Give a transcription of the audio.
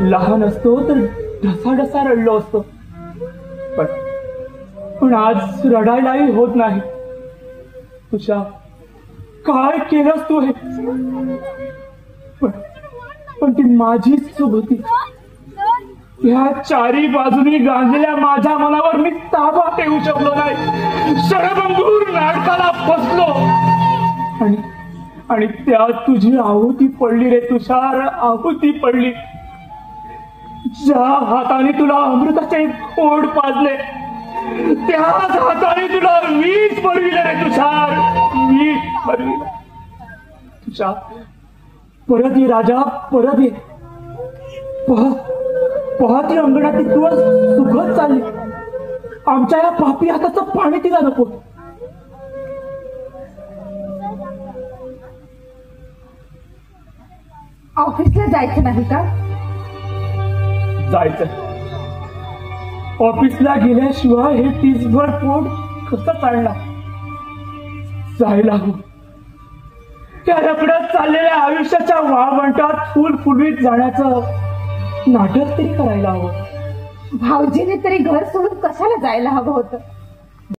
लहान असतो तर ढसाढसा रडलो असतो, पण आज रडायलाही होत नाही. तुझ्या काय केलंस तू हे? पण ती माझीच चूक होती. या चारी बाजूनी गांजलेल्या माझ्या मनावर मी ताबा ठेवू शकलो नाही. शरभंगूर नाटकाला फसलो आणि त्यात तुझी आहुती पडली रे तुषार, आहुती पडली. ज्या हाताने तुला अमृताचे ओढ पाजले, त्याच हाताने तुला वीज पडविले रे तुषार, वीज पडविले. तुषार परत ये राजा, परत ये. पाहती अंगणात दिवस सुखद चालले. आमच्या या पापी हाताचं पाणी तिला नको. ऑफिसला जायचं नाही का? जायचं. ऑफिसला गेल्याशिवाय हे टीसभर पोट कसं चालणार? जायला हवं. त्या रखडत चाललेल्या आयुष्याच्या वाळवंटात फुल फुलवीत जाण्याचं नाटक तरी करायला हवं. भाऊजीने तरी घर सोडून कशाला जायला हवं होतं?